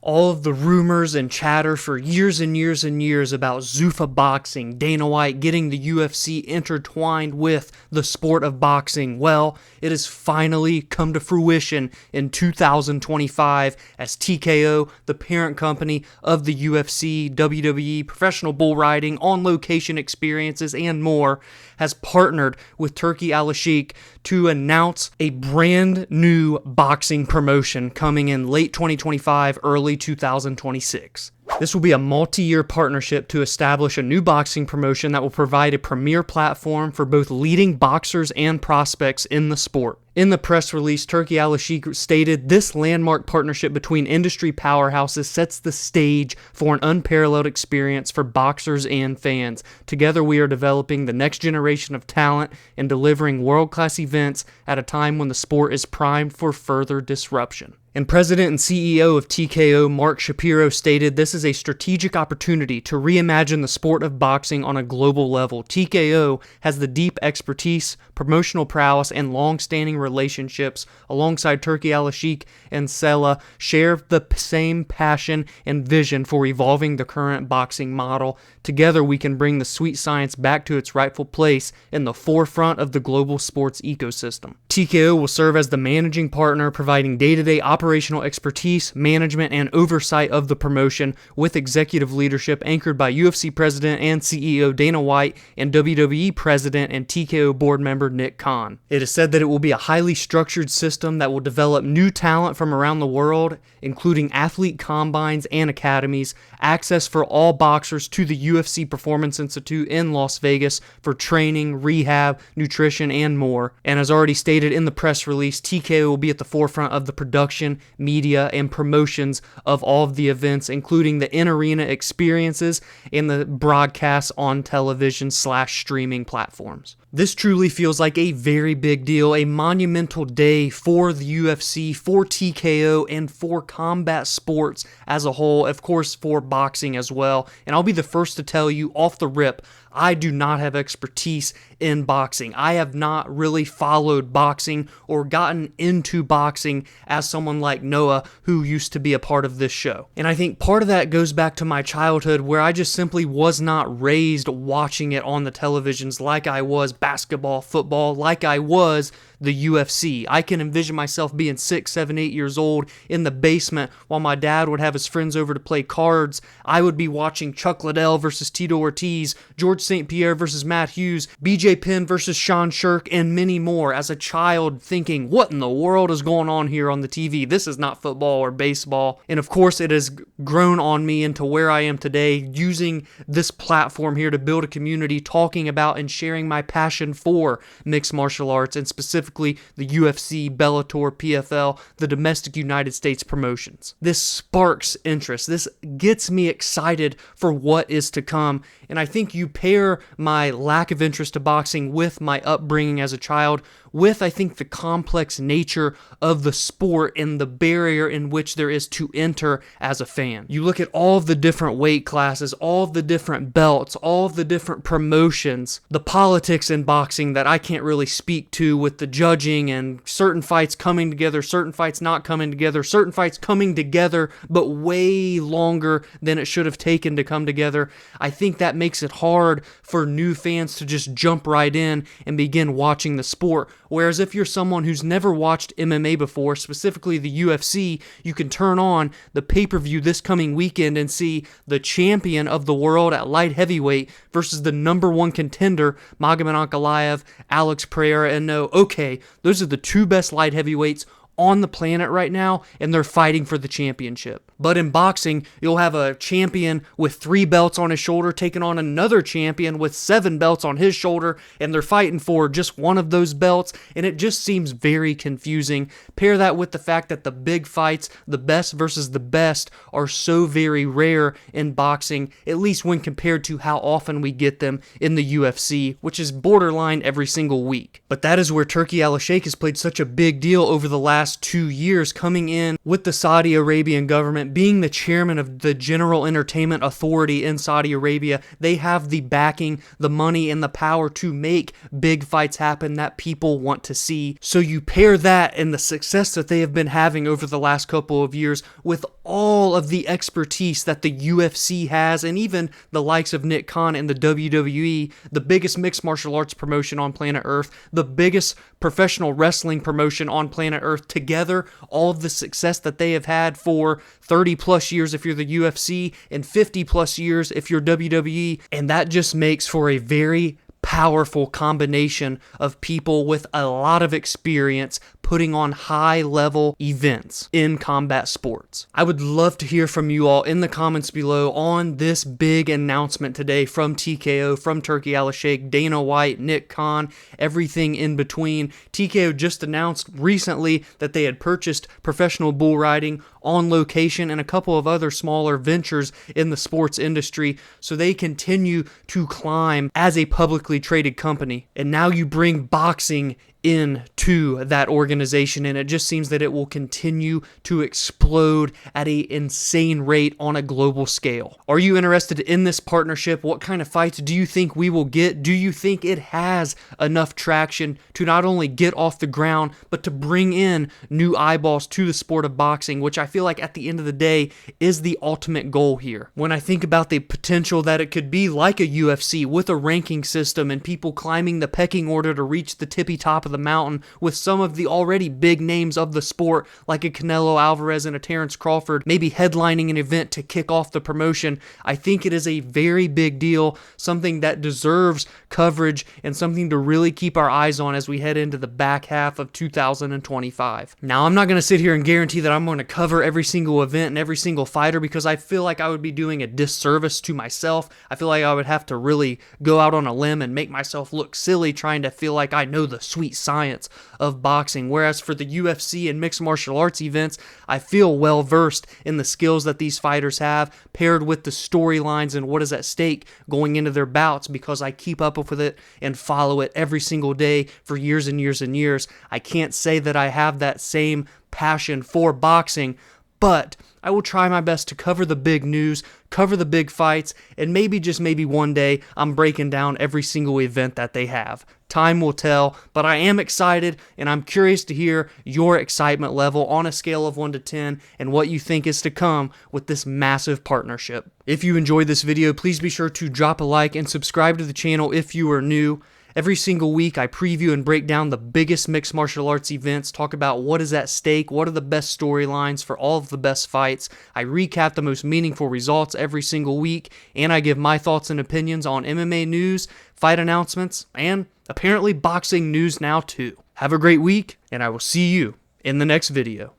All of the rumors and chatter for years and years and years about Zuffa boxing, Dana White getting the UFC intertwined with the sport of boxing, well, it has finally come to fruition in 2025 as TKO, the parent company of the UFC, WWE, professional bull riding, on-location experiences, and more, has partnered with Turki Alalshikh to announce a brand new boxing promotion coming in late 2025, early 2026. This will be a multi-year partnership to establish a new boxing promotion that will provide a premier platform for both leading boxers and prospects in the sport. In the press release, Turki Alalshikh stated, "This landmark partnership between industry powerhouses sets the stage for an unparalleled experience for boxers and fans. Together we are developing the next generation of talent and delivering world-class events at a time when the sport is primed for further disruption." And President and CEO of TKO, Mark Shapiro, stated, "This is a strategic opportunity to reimagine the sport of boxing on a global level. TKO has the deep expertise, promotional prowess, and long-standing relationships alongside Turki Alalshikh and Sela share the same passion and vision for evolving the current boxing model. Together we can bring the sweet science back to its rightful place in the forefront of the global sports ecosystem." TKO will serve as the managing partner, providing day-to-day operational expertise, management, and oversight of the promotion, with executive leadership anchored by UFC President and CEO Dana White and WWE President and TKO board member Nick Khan. It is said that it will be a highly structured system that will develop new talent from around the world, including athlete combines and academies, access for all boxers to the UFC Performance Institute in Las Vegas for training, rehab, nutrition, and more. And as already stated in the press release, TKO will be at the forefront of the production, media, and promotions of all of the events, including the in-arena experiences and the broadcasts on television/streaming platforms. This truly feels like a very big deal, a monumental day for the UFC, for TKO, and for combat sports as a whole, of course for boxing as well. And I'll be the first to tell you off the rip, I do not have expertise in boxing. I have not really followed boxing or gotten into boxing as someone like Noah, who used to be a part of this show. And I think part of that goes back to my childhood, where I just simply was not raised watching it on the televisions like I was basketball, football, like I was the UFC. I can envision myself being 6, 7, 8 years old in the basement while my dad would have his friends over to play cards. I would be watching Chuck Liddell versus Tito Ortiz, George St. Pierre versus Matt Hughes, BJ Penn versus Sean Shirk, and many more as a child, thinking, what in the world is going on here on the TV? This is not football or baseball. And of course, it has grown on me into where I am today, using this platform here to build a community, talking about and sharing my passion for mixed martial arts, and specifically the UFC, Bellator, PFL, the domestic United States promotions. This sparks interest. This gets me excited for what is to come. And I think you pair my lack of interest to boxing with my upbringing as a child, with, I think, the complex nature of the sport and the barrier in which there is to enter as a fan. You look at all of the different weight classes, all of the different belts, all of the different promotions, the politics in boxing that I can't really speak to, with the judging and certain fights coming together, certain fights not coming together, certain fights coming together but way longer than it should have taken to come together. I think that makes it hard for new fans to just jump right in and begin watching the sport. Whereas if you're someone who's never watched MMA before, specifically the UFC, you can turn on the pay-per-view this coming weekend and see the champion of the world at light heavyweight versus the number one contender, Magomed Ankalaev, Alex Pereira, and know, okay, those are the two best light heavyweights on the planet right now, and they're fighting for the championship. But in boxing, you'll have a champion with 3 belts on his shoulder taking on another champion with 7 belts on his shoulder, and they're fighting for just one of those belts, and it just seems very confusing. Pair that with the fact that the big fights, the best versus the best, are so very rare in boxing, at least when compared to how often we get them in the UFC, which is borderline every single week. But that is where Turki Alalshikh has played such a big deal over the last last 2 years, coming in with the Saudi Arabian government, being the chairman of the General Entertainment Authority in Saudi Arabia. They have the backing, the money, and the power to make big fights happen that people want to see. So you pair that and the success that they have been having over the last couple of years with all of the expertise that the UFC has, and even the likes of Nick Khan and the WWE, the biggest mixed martial arts promotion on planet Earth, the biggest professional wrestling promotion on planet Earth, together, all of the success that they have had for 30 plus years if you're the UFC, and 50 plus years if you're WWE, and that just makes for a very powerful combination of people with a lot of experience putting on high-level events in combat sports. I would love to hear from you all in the comments below on this big announcement today from TKO, from Turki Alalshikh, Dana White, Nick Khan, everything in between. TKO just announced recently that they had purchased Professional Bull Riding On Location and a couple of other smaller ventures in the sports industry, so they continue to climb as a publicly traded company. And now you bring boxing into that organization, and it just seems that it will continue to explode at an insane rate on a global scale. Are you interested in this partnership? What kind of fights do you think we will get? Do you think it has enough traction to not only get off the ground, but to bring in new eyeballs to the sport of boxing, which I feel like at the end of the day is the ultimate goal here? When I think about the potential that it could be like a UFC with a ranking system and people climbing the pecking order to reach the tippy top of the mountain with some of the already big names of the sport like a Canelo Alvarez and a Terrence Crawford maybe headlining an event to kick off the promotion, I think it is a very big deal, something that deserves coverage and something to really keep our eyes on as we head into the back half of 2025. Now, I'm not going to sit here and guarantee that I'm going to cover every single event and every single fighter, because I feel like I would be doing a disservice to myself. I feel like I would have to really go out on a limb and make myself look silly trying to feel like I know the sweet science of boxing, whereas for the UFC and mixed martial arts events, I feel well versed in the skills that these fighters have, paired with the storylines and what is at stake going into their bouts, because I keep up with it and follow it every single day for years and years and years. I can't say that I have that same passion for boxing, but I will try my best to cover the big news, cover the big fights, and maybe, just maybe one day, I'm breaking down every single event that they have. Time will tell, but I am excited, and I'm curious to hear your excitement level on a scale of 1 to 10 and what you think is to come with this massive partnership. If you enjoyed this video, please be sure to drop a like and subscribe to the channel if you are new. Every single week, I preview and break down the biggest mixed martial arts events, talk about what is at stake, what are the best storylines for all of the best fights. I recap the most meaningful results every single week, and I give my thoughts and opinions on MMA news, fight announcements, and apparently boxing news now too. Have a great week, and I will see you in the next video.